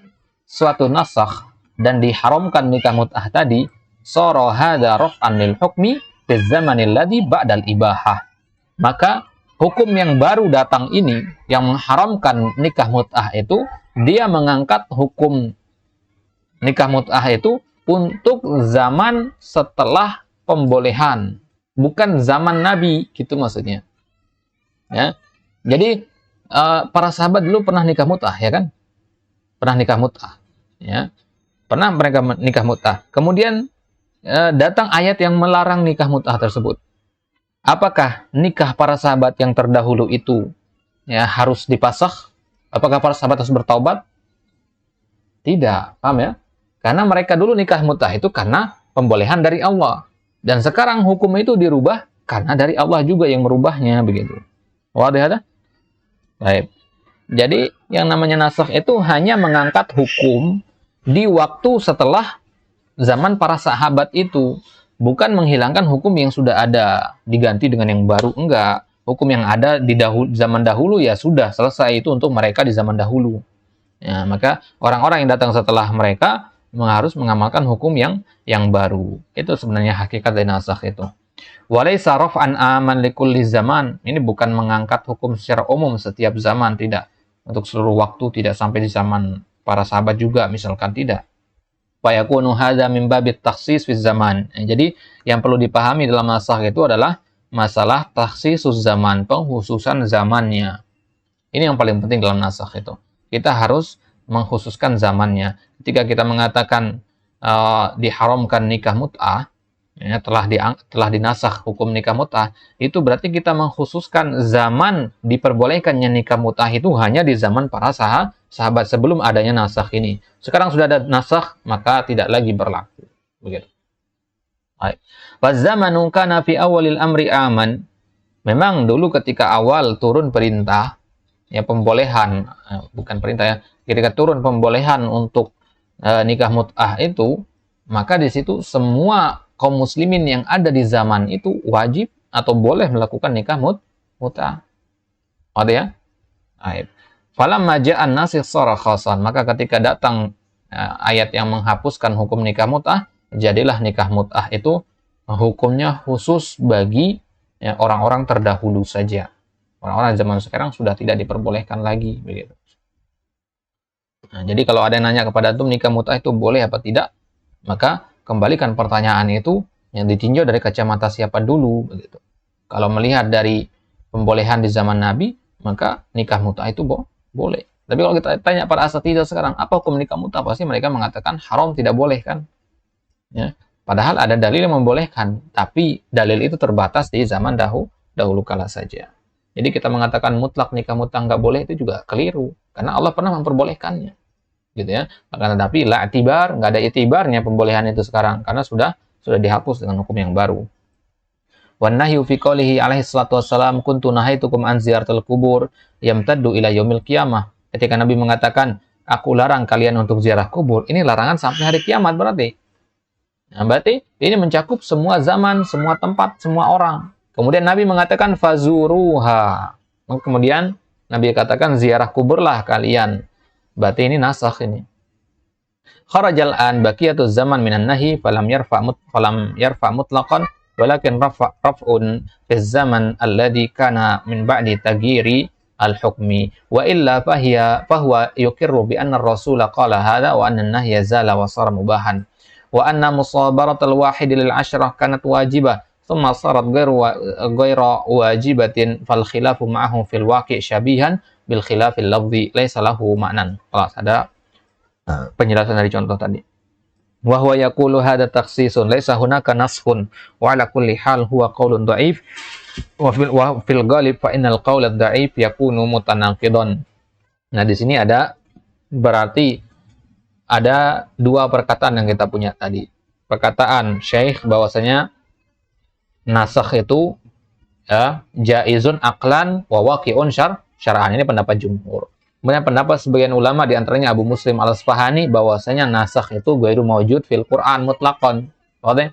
suatu nasakh dan diharamkan nikah mut'ah tadi, sara hadza raf'an lil hukmi fi zamanil ladzi ba'dal ibahah. Maka hukum yang baru datang ini yang mengharamkan nikah mut'ah itu, dia mengangkat hukum nikah mut'ah itu untuk zaman setelah pembolehan, bukan zaman Nabi, gitu maksudnya. Ya. Jadi para sahabat dulu pernah nikah mut'ah, ya kan? Pernah nikah mut'ah, ya. Pernah mereka nikah mut'ah. Kemudian datang ayat yang melarang nikah mut'ah tersebut. Apakah nikah para sahabat yang terdahulu itu ya harus dipasakh? Apakah para sahabat harus bertaubat? Tidak, paham ya? Karena mereka dulu nikah mut'ah itu karena pembolehan dari Allah. Dan sekarang hukum itu dirubah karena dari Allah juga yang merubahnya, begitu. Wadah ada? Baik. Jadi yang namanya nasakh itu hanya mengangkat hukum di waktu setelah zaman para sahabat itu. Bukan menghilangkan hukum yang sudah ada, diganti dengan yang baru, enggak. Hukum yang ada di zaman dahulu ya sudah selesai, itu untuk mereka di zaman dahulu. Ya, maka orang-orang yang datang setelah mereka harus mengamalkan hukum yang baru. Itu sebenarnya hakikat dari nasakh itu. Walaysa raf'an aman likulli zaman. Ini bukan mengangkat hukum secara umum setiap zaman, tidak. Untuk seluruh waktu, tidak sampai di zaman para sahabat juga, misalkan tidak. Fayakunu hadza min babit takhsis fi zaman. Jadi yang perlu dipahami dalam nasakh itu adalah masalah takhsisus zaman, pengkhususan zamannya. Ini yang paling penting dalam nasakh itu. Kita harus mengkhususkan zamannya. Ketika kita mengatakan diharamkan nikah mut'ah, ya, telah dinasakh hukum nikah mut'ah, itu berarti kita mengkhususkan zaman diperbolehkannya nikah mut'ah itu hanya di zaman para sahabat sebelum adanya nasakh ini. Sekarang sudah ada nasakh, maka tidak lagi berlaku. Begitu. Baik. Fazamanu kana fi awalil amri aman. Memang dulu ketika awal turun perintah, ya pembolehan, bukan perintah ya, ketika turun pembolehan untuk nikah mut'ah itu, maka di situ semua kaum muslimin yang ada di zaman itu wajib atau boleh melakukan nikah mut'ah. Ada ya? Baik. Falamma ja'an nasikh shara khasan, maka ketika datang ayat yang menghapuskan hukum nikah mut'ah, jadilah nikah mut'ah itu hukumnya khusus bagi ya, orang-orang terdahulu saja. Orang-orang zaman sekarang sudah tidak diperbolehkan lagi, begitu. Nah, jadi kalau ada yang nanya kepada antum nikah mut'ah itu boleh apa tidak, maka kembalikan pertanyaan itu yang ditinjau dari kacamata siapa dulu, begitu. Kalau melihat dari pembolehan di zaman Nabi, maka nikah mut'ah itu boleh. Tapi kalau kita tanya para asatidzah sekarang, apa hukum nikah mut'ah? Pasti mereka mengatakan haram, tidak boleh kan? Ya. Padahal ada dalil yang membolehkan, tapi dalil itu terbatas di zaman dahulu kala saja. Jadi kita mengatakan mutlak nikah muta nggak boleh itu juga keliru, karena Allah pernah memperbolehkannya, gitu ya. Akan tetapi la itibar, nggak ada itibarnya pembolehan itu sekarang, karena sudah dihapus dengan hukum yang baru. Wan nahyu fi qoulihi alaihi salatu wassalam kuntu nahaitukum an ziyaratil qubur yamtaddu ila yaumil qiyamah. Ketika Nabi mengatakan, aku larang kalian untuk ziarah kubur, ini larangan sampai hari kiamat berarti. Nah, berarti ini mencakup semua zaman, semua tempat, semua orang. Kemudian Nabi mengatakan fazuruha. Kemudian Nabi katakan ziarah kuburlah kalian. Berarti ini nasakh ini. Kharajal an baqiyatu zaman minan nahi falam yarfa mutlaqan walakin raf'un fi zaman alladhi kana min ba'di taghyiri al-hukmi wa illa fahuwa yuqirru bi anna ar-rasul qala hadha wa anna an-nahya zala wa sara mubahan wa anna musabaratal wahid lil asyrah kanat wajibah thumma sarat ghairu wajibatin fal khilafu ma'ahu fil waqi' syabihan bil khilafil lafzi laisa lahu ma'nan. Ada penjelasan dari contoh tadi. Wa huwa yaqulu hadha takhsisun laisa hunaka naskhun wa ala kulli hal huwa qaulun dha'if wa fil ghalib fa innal qaul ad-dha'if yakunu mutanaqidan. Nah, di sini berarti ada dua perkataan yang kita punya tadi. Perkataan Syekh bahwasanya nasakh itu ya jaizun aqlan wa waqi'un syar'an. Ini pendapat jumhur. Kemudian pendapat sebagian ulama di antaranya Abu Muslim Al-Asfahani bahwasanya nasakh itu ghairu maujud fil Quran mutlaqan. Oke?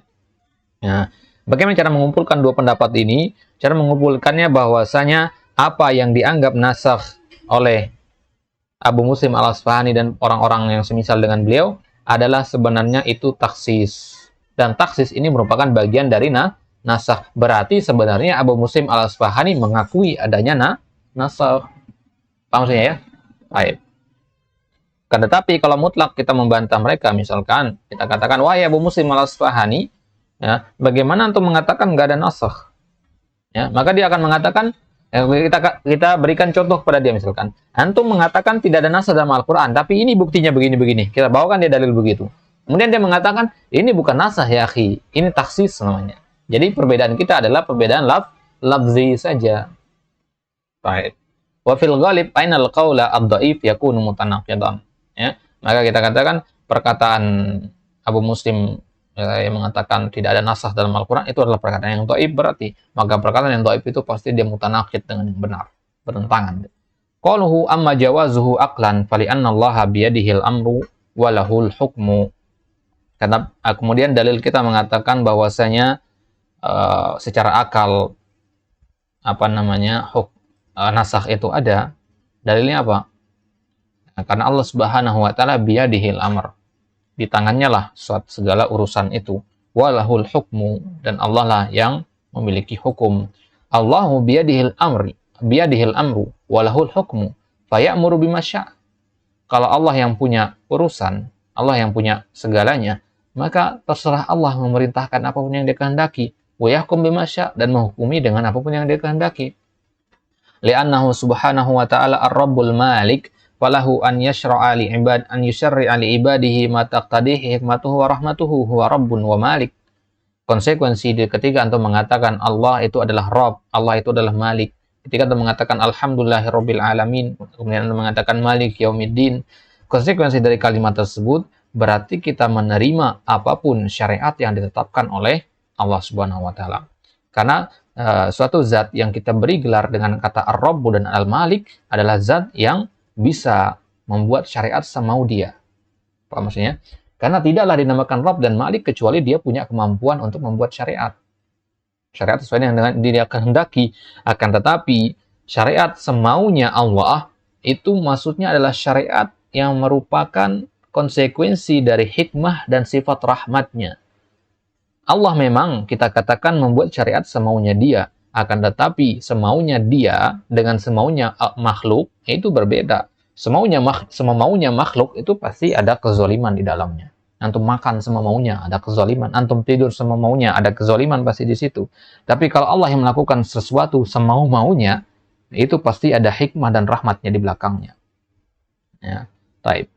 Nah, bagaimana cara mengumpulkan dua pendapat ini? Cara mengumpulkannya bahwasanya apa yang dianggap nasakh oleh Abu Muslim Al-Asfahani dan orang-orang yang semisal dengan beliau adalah sebenarnya itu taksis. Dan taksis ini merupakan bagian dari nasakh. Berarti sebenarnya Abu Muslim Al-Asfahani mengakui adanya nasakh. Paham maksudnya ya? Baik. Kan tetapi kalau mutlak kita membantah mereka, misalkan kita katakan, wahai Abu Muslim Al-Asfahani, ya, bagaimana untuk mengatakan nggak ada nasakh? Ya, maka dia akan mengatakan, kita berikan contoh kepada dia misalkan, antum mengatakan tidak ada nasakh dalam Al-Quran, tapi ini buktinya begini-begini. Kita bawakan dia dalil begitu. Kemudian dia mengatakan, ini bukan nasakh ya akhi, ini taksis namanya. Jadi perbedaan kita adalah perbedaan lafzi saja. Baik. Wa fil ghalib ainal qaula ad-dha'if yakunu mutanaqidan. Ya, maka kita katakan perkataan Abu Muslim yang mengatakan tidak ada nasakh dalam Al-Qur'an itu adalah perkataan yang dhaif berarti. Maka perkataan yang dhaif itu pasti dia mutanaqid dengan yang benar, bertentangan. Qaluhu amma jawazuhu aqlan fali anna Allah biyadihil amru wa lahul hukmu. Karena kemudian dalil kita mengatakan bahwasanya secara akal nasakh itu ada. Dalilnya apa? Nah, karena Allah Subhanahu wa taala biyadihil amr. Di tangannya lah segala urusan itu. Walahul hukmu, dan Allah lah yang memiliki hukum. Allahu biyadihil amru walahul hukmu fayamuru bimasya. Kalau Allah yang punya urusan, Allah yang punya segalanya, maka terserah Allah memerintahkan apapun yang Dia kehendaki. Wa yahkum bimasya, dan menghukumi dengan apapun yang Dia kehendaki. Li'annahu subhanahu wa ta'ala ar-rabbul malik falahu an yashra'a li ibadihi ma taqtadihi hikmatuhu wa rahmatuhu huwa rabbun wa malik. Konsekuensi ketika antum mengatakan Allah itu adalah Rabb, Allah itu adalah Malik. Ketika antum mengatakan alhamdulillahirabbil alamin, kemudian antum mengatakan Malik yaumiddin, konsekuensi dari kalimat tersebut berarti kita menerima apapun syariat yang ditetapkan oleh Allah Subhanahu wa taala. Karena suatu zat yang kita beri gelar dengan kata Ar-Rabb dan Al-Malik adalah zat yang bisa membuat syariat semau dia. Apa maksudnya? Karena tidaklah dinamakan Rabb dan Malik kecuali dia punya kemampuan untuk membuat syariat. Syariat sesuai dengan dia kehendaki. Akan tetapi syariat semaunya Allah itu maksudnya adalah syariat yang merupakan konsekuensi dari hikmah dan sifat rahmatnya. Allah memang kita katakan membuat syariat semaunya dia, akan tetapi semaunya dia dengan semaunya makhluk itu berbeda. Semaunya makhluk itu pasti ada kezaliman di dalamnya. Antum makan semamaunya ada kezaliman, antum tidur semamaunya ada kezaliman pasti di situ. Tapi kalau Allah yang melakukan sesuatu semau-maunya, itu pasti ada hikmah dan rahmatnya di belakangnya. Ya, baik.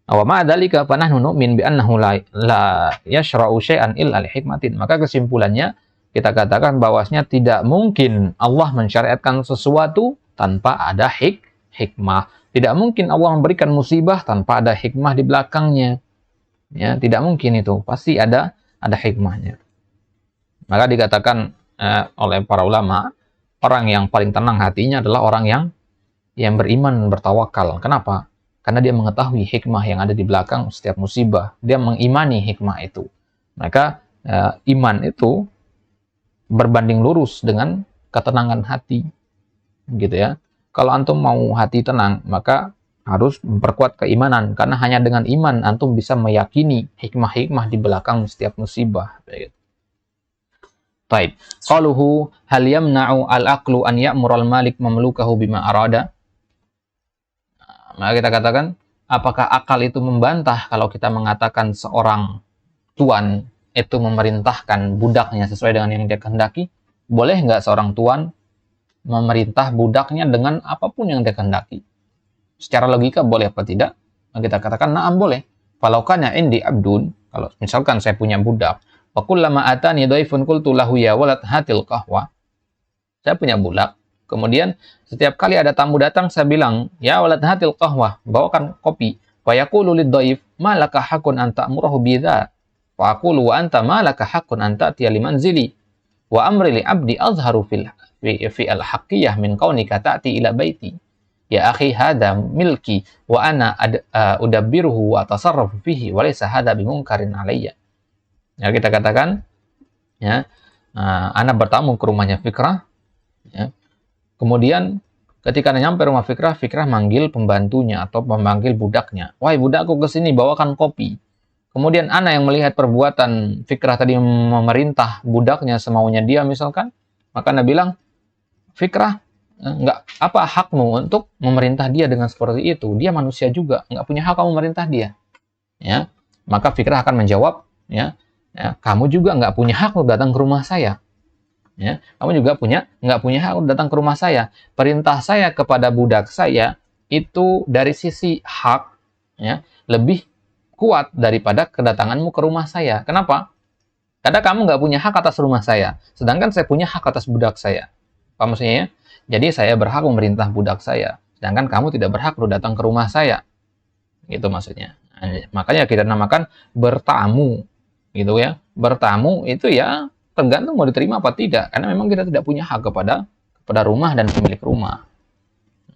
Wa ma dzalika fa nahnu nu'min bi annahu la yashra'u syai'an illa li hikmatin. Maka kesimpulannya kita katakan bahwasanya tidak mungkin Allah mensyariatkan sesuatu tanpa ada hikmah. Tidak mungkin Allah memberikan musibah tanpa ada hikmah di belakangnya. Ya, tidak mungkin itu. Pasti ada hikmahnya. Maka dikatakan oleh para ulama, orang yang paling tenang hatinya adalah orang yang beriman dan bertawakal. Kenapa? Karena dia mengetahui hikmah yang ada di belakang setiap musibah. Dia mengimani hikmah itu. Maka iman itu berbanding lurus dengan ketenangan hati. Gitu ya. Kalau antum mau hati tenang, maka harus memperkuat keimanan. Karena hanya dengan iman antum bisa meyakini hikmah-hikmah di belakang setiap musibah. Baik. Qaluhu hal yamna'u al-aqlu an ya'mura al-malik mamlukahu bima arada? Maka kita katakan, apakah akal itu membantah kalau kita mengatakan seorang tuan itu memerintahkan budaknya sesuai dengan yang dia kehendaki? Boleh nggak seorang tuan memerintah budaknya dengan apapun yang dia kehendaki? Secara logika boleh apa tidak? Maka kita katakan, na'am boleh. Falau kana indi abdun, kalau misalkan saya punya budak, wa kullama atani dhaifun qultu lahu ya walad hatil qahwa. Saya punya budak, kemudian setiap kali ada tamu datang saya bilang, ya walad hatil qahwa, bawakan kopi. Wa yaqulu lid-dhaif, ma laka haqqun an ta'murahu bidza? Wa aqulu wa anta ma laka haqqun an ta'tiya limanzili? Wa amri li abdi azharu fi al-haqqiyah min kaunika ta'ti ila baiti. Ya akhi hadha milki wa ana udabbiruhu wa atasarrafu fihi wa laysa hadha bimunkarin alayya. Ya, kita katakan, ya, anak bertamu ke rumahnya Fikrah, ya. Kemudian ketika nyampe rumah Fikrah, Fikrah manggil pembantunya atau memanggil budaknya. Wahai budakku, ke sini bawakan kopi. Kemudian anak yang melihat perbuatan Fikrah tadi memerintah budaknya semaunya dia misalkan, maka anak bilang, Fikrah, enggak apa hakmu untuk memerintah dia dengan seperti itu? Dia manusia juga, enggak punya hak kamu memerintah dia. Ya, maka Fikrah akan menjawab, ya, kamu juga nggak punya hak untuk datang ke rumah saya. Ya, kamu juga nggak punya hak untuk datang ke rumah saya. Perintah saya kepada budak saya itu dari sisi hak, ya, lebih kuat daripada kedatanganmu ke rumah saya. Kenapa? Karena kamu nggak punya hak atas rumah saya, sedangkan saya punya hak atas budak saya. Paham maksudnya ya? Jadi saya berhak memerintah budak saya, sedangkan kamu tidak berhak untuk datang ke rumah saya. Gitu maksudnya. Nah, makanya kita namakan bertamu. Gitu ya. Bertamu itu ya tergantung mau diterima apa tidak, karena memang kita tidak punya hak kepada rumah dan pemilik rumah.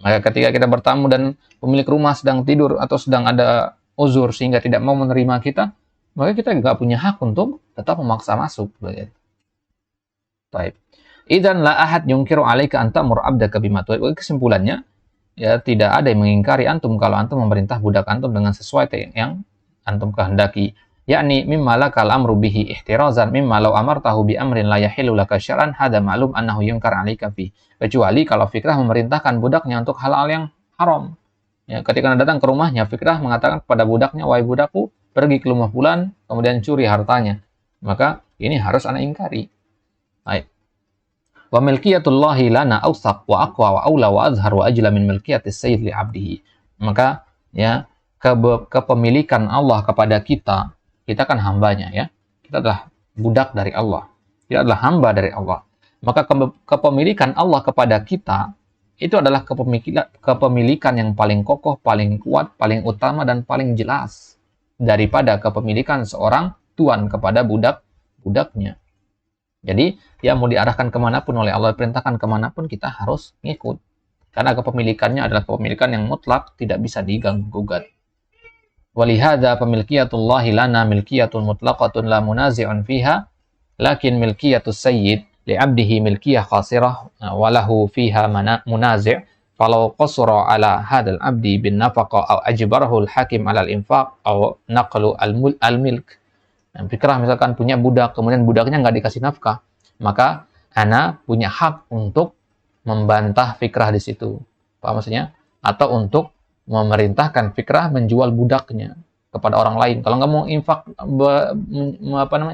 Maka ketika kita bertamu dan pemilik rumah sedang tidur atau sedang ada uzur sehingga tidak mau menerima kita, maka kita nggak punya hak untuk tetap memaksa masuk. Baik. Idzan la ahad yunkiru 'alaika an ta'mur 'abdaka bima tu'id. Kesimpulannya, ya tidak ada yang mengingkari antum kalau antum memerintah budak antum dengan sesuai yang antum kehendaki. Yakni mimma lakal amru bihi ihtirazan mimma law amartahu bi amrin la yahillu laka syar'an hada ma'lum annahu yunkar 'alaika fi. Kecuali kalau Fikrah memerintahkan budaknya untuk hal-hal yang haram. Ya, ketika datang ke rumahnya, Fikrah mengatakan kepada budaknya, wahai budakku, pergi ke rumah fulan, kemudian curi hartanya. Maka ini harus ana ingkari. Baik. Wa milkiyatullahi lana awsaq wa aqwa wa aula wa azhar wa ajla min milkiyatis sayyid li 'abdihi. Maka ya, kepemilikan Allah kepada kita kan hambanya ya. Kita adalah budak dari Allah. Kita adalah hamba dari Allah. Maka kepemilikan Allah kepada kita itu adalah kepemilikan yang paling kokoh, paling kuat, paling utama dan paling jelas daripada kepemilikan seorang tuan kepada budaknya. Jadi, ya mau diarahkan kemanapun oleh Allah, perintahkan kemanapun kita harus ngikut. Karena kepemilikannya adalah kepemilikan yang mutlak, tidak bisa diganggu-gugat. Walihada pemilkiyatullahi lana milkiyatun mutlaqatun la munazi'un fiha, lakin milkiyatus sayyid li'abdihi milkiyah khasirah walahu fiha munazi' falau qasura ala hadal abdi bin nafaqa aw ajbarahu al-hakim ala al-infaq aw naqlu al-milk. Fikrah misalkan punya budak, kemudian budaknya nggak dikasih nafkah, maka ana punya hak untuk membantah Fikrah di situ. Paham maksudnya? Atau untuk memerintahkan Fikrah menjual budaknya kepada orang lain. Kalau nggak mau infak,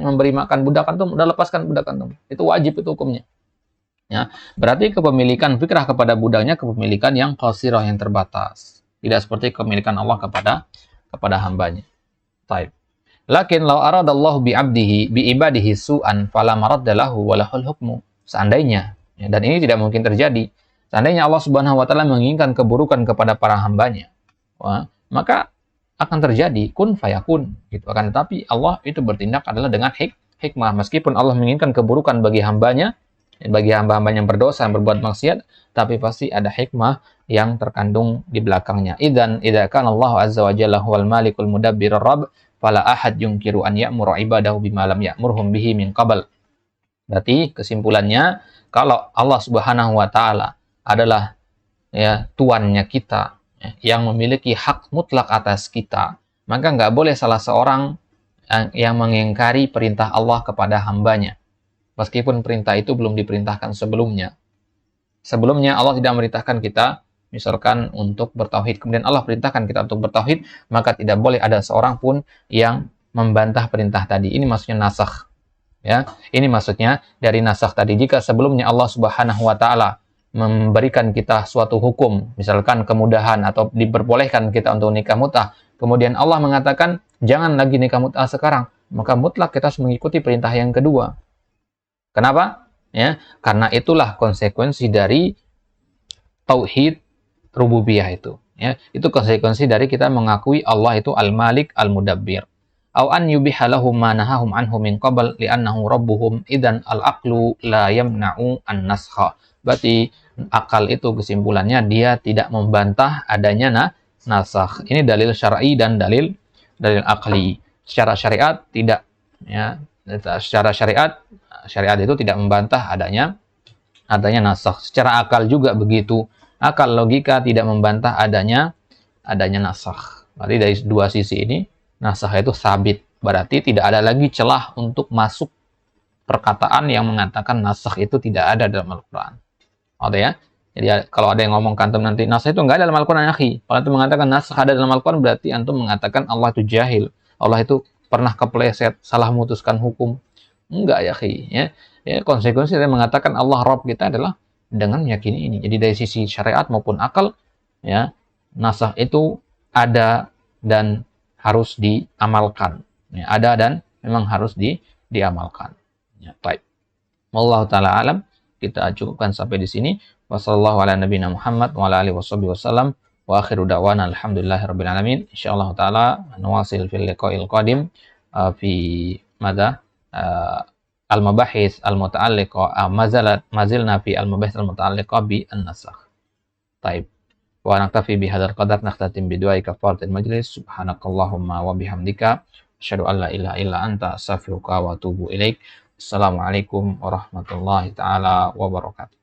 memberi makan budak antum, udah lepaskan budak antum. Itu wajib, itu hukumnya. Ya, berarti kepemilikan Fikrah kepada budaknya kepemilikan yang qasirah, yang terbatas. Tidak seperti kepemilikan Allah kepada hambanya. Baik. Lakin law aradallahu bi 'abdihi bi ibadihi su'an fala maradda lahu wa lahul hukmu. Seandainya, ya, dan ini tidak mungkin terjadi. Seandainya Allah Subhanahu wa taala menginginkan keburukan kepada para hambanya, maka akan terjadi kun fayakun gitu. Akan tetapi Allah itu bertindak adalah dengan hikmah. Meskipun Allah menginginkan keburukan bagi hambanya, bagi hamba-hamba yang berdosa, yang berbuat maksiat, tapi pasti ada hikmah yang terkandung di belakangnya. Idzan idza kana Allah azza wa jalla huwal malikul mudabbirur rabb fala ahad yunkiru an ya'muru ibadahu bima lam ya'murhum bihi min qabl. Berarti kesimpulannya, kalau Allah Subhanahu wa taala adalah ya tuannya kita, ya, yang memiliki hak mutlak atas kita, maka nggak boleh salah seorang yang mengingkari perintah Allah kepada hambanya, meskipun perintah itu belum diperintahkan sebelumnya. Sebelumnya Allah tidak memerintahkan kita, misalkan untuk bertauhid, kemudian Allah perintahkan kita untuk bertauhid, maka tidak boleh ada seorang pun yang membantah perintah tadi. Ini maksudnya nasakh. Ya, ini maksudnya dari nasakh tadi. Jika sebelumnya Allah Subhanahu wa taala memberikan kita suatu hukum, misalkan kemudahan atau diperbolehkan kita untuk nikah mut'ah, kemudian Allah mengatakan jangan lagi nikah mut'ah sekarang, maka mutlak kita harus mengikuti perintah yang kedua. Kenapa? Ya, karena itulah konsekuensi dari tauhid rububiyah itu. Ya, itu konsekuensi dari kita mengakui Allah itu Al-Malik Al-Mudabbir. Au an yubiha lahum ma nahahum anhu min qabl li'annahu rabbuhum idzan al-aqlu la yamna'u an-naskha. Berarti akal itu kesimpulannya dia tidak membantah adanya nasakh. Ini dalil syar'i dan dalil akli. Secara syariat tidak, ya. Secara syariat itu tidak membantah adanya nasakh. Secara akal juga begitu. Akal logika tidak membantah adanya nasakh. Berarti dari dua sisi ini nasakh itu sabit. Berarti tidak ada lagi celah untuk masuk perkataan yang mengatakan nasakh itu tidak ada dalam Al-Qur'an. Oke ya? Jadi kalau ada yang ngomong antum nanti nasakh itu enggak ada dalam Al-Qur'an, ya akhi. Kalau antum mengatakan nasakh ada dalam Al-Qur'an, berarti antum mengatakan Allah itu jahil. Allah itu pernah kepleset, salah memutuskan hukum. Enggak ya akhi, ya. Ya, konsekuensi dari mengatakan Allah Rabb kita adalah dengan meyakini ini. Jadi dari sisi syariat maupun akal, ya, nasakh itu ada dan harus diamalkan. Ya, ada dan memang harus diamalkan. Ya, baik. Wallahu taala alam. Kita cukupkan sampai di sini. Wassallallahu ala nabiyina Muhammad wa ala alihi wasallam. Wa akhiru da'wana alhamdulillahirabbil alamin. Insyaallah taala nuwasil fil liqa'il qadim fi madza al-mabahis al-muta'alliqa mazilna fi al-mabahis al-muta'alliqa bi an-nasakh. Taib. Wa naktafi bihadzal qadar, nakhtatim bi du'ai kafaratil majlis. Subhanakallahumma wa bihamdika asyhadu an la ilaha illa anta astaghfiruka wa atubu ilaik. Assalamualaikum warahmatullahi taala wabarakatuh.